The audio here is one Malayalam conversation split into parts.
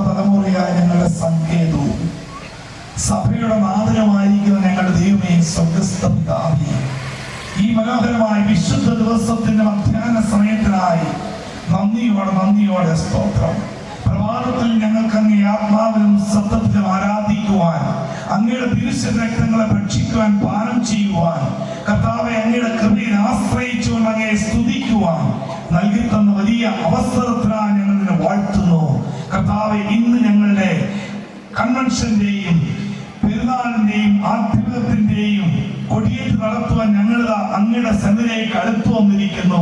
തലമുറയായ ഞങ്ങളുടെ സങ്കേതവും സഭയുടെ മാതൃകമായിരിക്കുന്ന ഞങ്ങളുടെ ദൈവമേ, സ്വർഗ്ഗസ്ഥ പിതാവേ, ഈ മനോഹരമായ വിശുദ്ധ ദിവസത്തിന്റെ മധ്യാഹ്ന സമയത്തിനായി നന്ദിയോടെ സ്തോത്രം. പ്രഭാതത്തിൽ ഞങ്ങൾക്ക് അങ്ങേ ആത്മാവിലും സത്യത്തിലും ആരാധിക്കുവാൻ, അങ്ങയുടെ തിരുശരീര രക്തങ്ങളെ ഭക്ഷിക്കുവാൻ, പാനം ചെയ്യുവാൻ, കർത്താവെ അങ്ങയുടെ കൃപയിൽ ആശ്രയിച്ചുകൊണ്ട് അങ്ങയെ സ്തുതിക്കുവാൻ നൽകി തന്ന വലിയ അവസരത്തിനായി ഞങ്ങൾ നിന്നെ വാഴ്ത്തുന്നു. കർത്താവെ, ഇന്ന് ഞങ്ങളുടെ കൺവെൻഷന്റെയും പെരുന്നാളിന്റെയും ആത്മീയത്തിന്റെയും കൊടിയേറ്റ് നടത്തുവാൻ ഞങ്ങളിതാ അങ്ങയുടെ സന്നിധിയിലേക്ക് അടുത്തു വന്നിരിക്കുന്നു.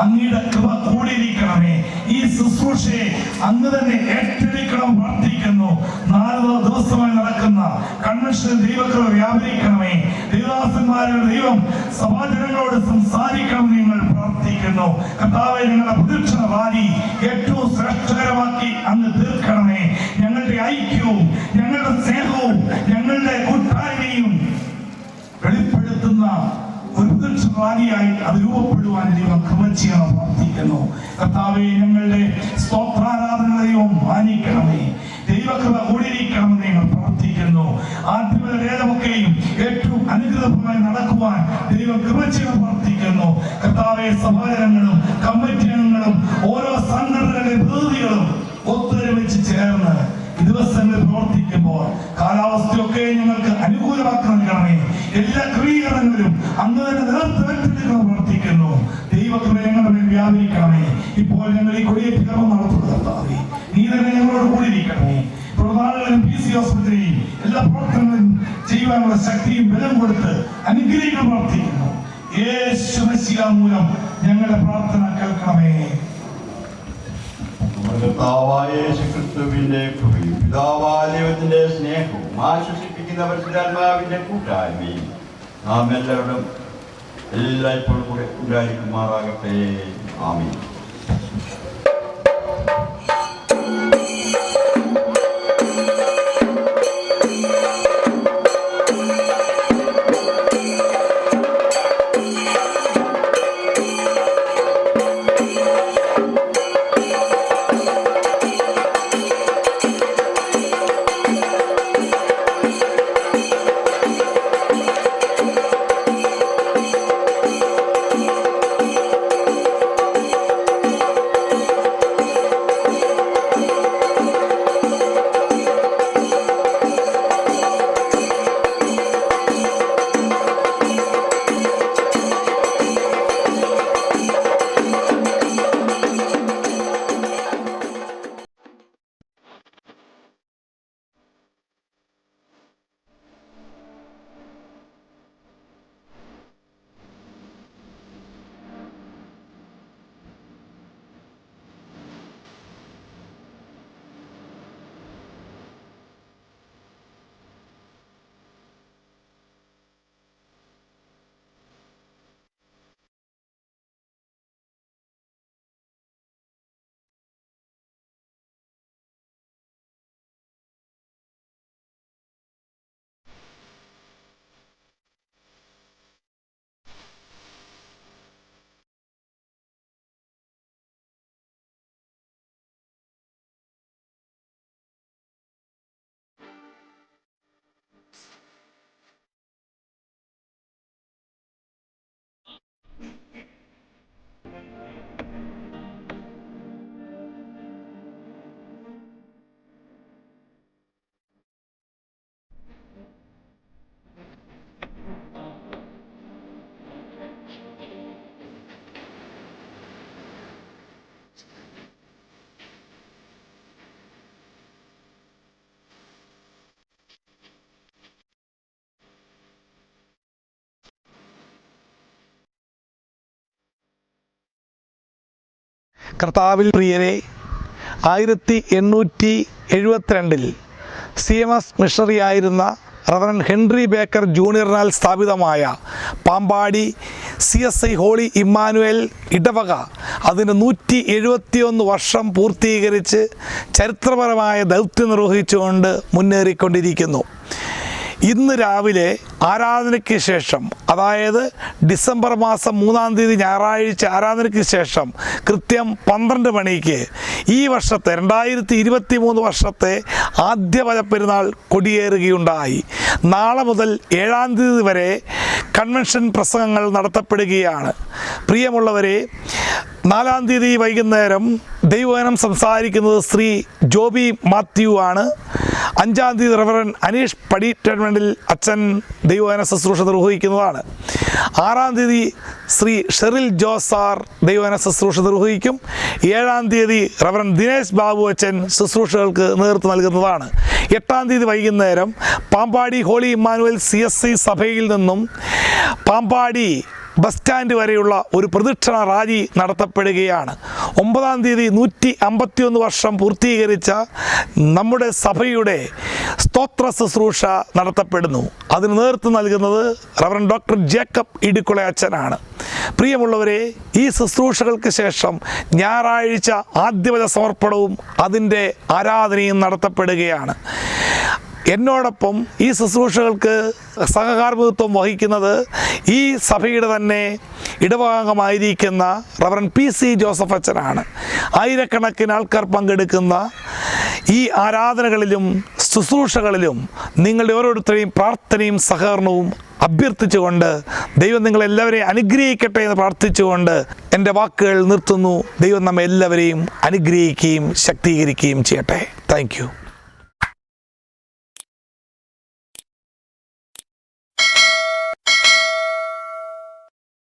അങ്ങയുടെ കൃപ കൂടിയിരിക്കണമേ. ഈ ശുശ്രൂഷയെ അങ്ങ് തന്നെ ഏറ്റെടുക്കണം പ്രാർത്ഥിക്കുന്നു. 4 ദിവസമായി നടക്കുന്ന കൺവെൻഷൻ ദൈവകൃപ വ്യാപരിക്കണമേ. ദേവദാസന്മാരുടെ ദൈവം സഭാജനങ്ങളോട് സംസാരിക്കണം നിങ്ങൾ പ്രാർത്ഥിക്കുന്നു. കർത്താവേ, ഞങ്ങളുടെ പ്രദക്ഷിണ റാലി ഏറ്റവും ശ്രേഷ്ഠകരമാക്കി അങ്ങ് തീർക്കണമേ. ഞങ്ങളുടെ ഐക്യവും ഞങ്ങളുടെ സ്നേഹവും ഞങ്ങളുടെ കൂട്ടായ്മയും വെളിപ്പെടുത്തുന്ന ഒരു റാലിയായി അത് രൂപപ്പെടുവാൻ ദൈവം കൃപ ചെയ്യണം പ്രാർത്ഥിക്കുന്നു. കർത്താവേ, ഞങ്ങളുടെ സ്തോത്രാരാധനകളെയും മാനിക്കണമേ. ദൈവകൃപ കൂടിയിരിക്കണമെന്ന് ഞങ്ങൾ പ്രാർത്ഥിക്കുന്നു. ആത്മീയതയൊക്കെയും ഏറ്റവും അനുഗ്രഹമായി നടക്കുവാൻ ദൈവം കൃപ ചെയ്യണം പ്രാർത്ഥിക്കുന്നു. കർത്താവെ, സഭാജനങ്ങളും കമ്മിറ്റി അംഗങ്ങളും ഓരോ സംഘടനകളുടെ പ്രതിനിധികളും ഒത്തൊരുമിച്ച് ചേർന്ന് ദിവസങ്ങളിൽ പ്രവർത്തിക്കുമ്പോൾ കാലാവസ്ഥയൊക്കെ ഞങ്ങൾക്ക് അനുകൂലമാക്കി നൽകണമേ. എല്ലാ ക്രമീകരണങ്ങളിലും അങ്ങ് തന്നെ നേതൃത്വം പ്രവർത്തിക്കുന്നു. ദൈവകൃപ ഞങ്ങളുടെ മേൽ വ്യാപരിക്കണമേ. ഇപ്പോൾ ഞങ്ങൾ ഈ കൊടിയേറ്റ് കർമ്മം നടത്തുന്നത് കർത്താവേ, നീ തന്നെ ഞങ്ങളോട് കൂടിയിരിക്കണമേ. പ്രധാനങ്ങളും PC ഹോസ്പിറ്റലിൽ എല്ലാ പ്രവർത്തനങ്ങളും ചെയ്യുവാനുള്ള ശക്തിയും ബലം കൊടുത്ത് അനുഗ്രഹിക്കാൻ പ്രാർത്ഥിക്കുന്നു. യേശു മെസ്സിയ മൂലം ഞങ്ങളുടെ പ്രാർത്ഥന കേൾക്കണമേ. കർത്താവായ യേശുക്രിസ്തുവിന്റെ കൃപയും പിതാവായ ദൈവത്തിന്റെ സ്നേഹവും ആശ്വസിപ്പിക്കുന്ന പരിശുദ്ധാത്മാവിന്റെ കൂട്ടായ്മയും നാം എല്ലാവരും എല്ലായ്പ്പോഴും കൂടെ ഉണ്ടായിരിക്കുമാറാകട്ടെ. ആമേൻ. കർത്താവിൽ പ്രിയരെ, 1872 CMS മിഷണറി ആയിരുന്ന റവറൻ ഹെൻറി ബേക്കർ ജൂനിയറിനാൽ സ്ഥാപിതമായ പാമ്പാടി CSI ഹോളി ഇമ്മാനുവൽ ഇടവക അതിന് 171 വർഷം പൂർത്തീകരിച്ച് ചരിത്രപരമായ ദൗത്യം നിർവഹിച്ചുകൊണ്ട് മുന്നേറിക്കൊണ്ടിരിക്കുന്നു. ഇന്ന് രാവിലെ ആരാധനയ്ക്ക് ശേഷം, അതായത് ഡിസംബർ മാസം 3-ാം തീയതി ഞായറാഴ്ച ആരാധനയ്ക്ക് ശേഷം കൃത്യം 12 മണിക്ക് ഈ വർഷത്തെ 2023 വർഷത്തെ ആദ്യ പദപ്പെരുന്നാൾ കൊടിയേറുകയുണ്ടായി. നാളെ മുതൽ 7-ാം തീയതി വരെ കൺവെൻഷൻ പ്രസംഗങ്ങൾ നടത്തപ്പെടുകയാണ്. പ്രിയമുള്ളവരെ, 4-ാം തീയതി വൈകുന്നേരം ദൈവവചനം സംസാരിക്കുന്നത് ശ്രീ ജോബി മാത്യു ആണ്. 5-ാം തീയതി റവറൻ അനീഷ് പടിറ്റൻമെൻറ്റിൽ അച്ഛൻ ദൈവവചന ശുശ്രൂഷ നിർവഹിക്കുന്നതാണ്. 6-ാം തീയതി ശ്രീ ഷെറിൽ ജോസാർ ദൈവവചന ശുശ്രൂഷ നിർവഹിക്കും. 7-ാം തീയതി റവറൻ ദിനേശ് ബാബു അച്ഛൻ ശുശ്രൂഷകൾക്ക് നേതൃത്വം നൽകുന്നതാണ്. 8-ാം തീയതി വൈകുന്നേരം പാമ്പാടി ഹോളി ഇമ്മാനുവൽ CSI സഭയിൽ നിന്നും പാമ്പാടി ബസ് സ്റ്റാൻഡ് വരെയുള്ള ഒരു പ്രദക്ഷിണ റാലി നടത്തപ്പെടുകയാണ്. 9-ാം തീയതി 151 വർഷം പൂർത്തീകരിച്ച നമ്മുടെ സഭയുടെ സ്തോത്ര ശുശ്രൂഷ നടത്തപ്പെടുന്നു. അതിന് നേതൃത്വം നൽകുന്നത് റവറൻഡ് ഡോക്ടർ ജേക്കബ് ഇടിക്കുള അച്ഛനാണ്. പ്രിയമുള്ളവരെ, ഈ ശുശ്രൂഷകൾക്ക് ശേഷം ഞായറാഴ്ച ആദ്യവചന സമർപ്പണവും അതിൻ്റെ ആരാധനയും നടത്തപ്പെടുകയാണ്. എന്നോടൊപ്പം ഈ ശുശ്രൂഷകൾക്ക് സഹകാർമ്മികത്വം വഹിക്കുന്നത് ഈ സഭയുടെ തന്നെ ഇടവകാംഗമായിരിക്കുന്ന റവറൻഡ് PC ജോസഫ് അച്ഛനാണ്. ആയിരക്കണക്കിന് ആൾക്കാർ പങ്കെടുക്കുന്ന ഈ ആരാധനകളിലും ശുശ്രൂഷകളിലും നിങ്ങളുടെ ഓരോരുത്തരെയും പ്രാർത്ഥനയും സഹകരണവും അഭ്യർത്ഥിച്ചുകൊണ്ട് ദൈവം നിങ്ങളെല്ലാവരെയും അനുഗ്രഹിക്കട്ടെ എന്ന് പ്രാർത്ഥിച്ചുകൊണ്ട് എൻ്റെ വാക്കുകൾ നിർത്തുന്നു. ദൈവം നമ്മെ എല്ലാവരെയും അനുഗ്രഹിക്കുകയും ശക്തീകരിക്കുകയും ചെയ്യട്ടെ. Thank you.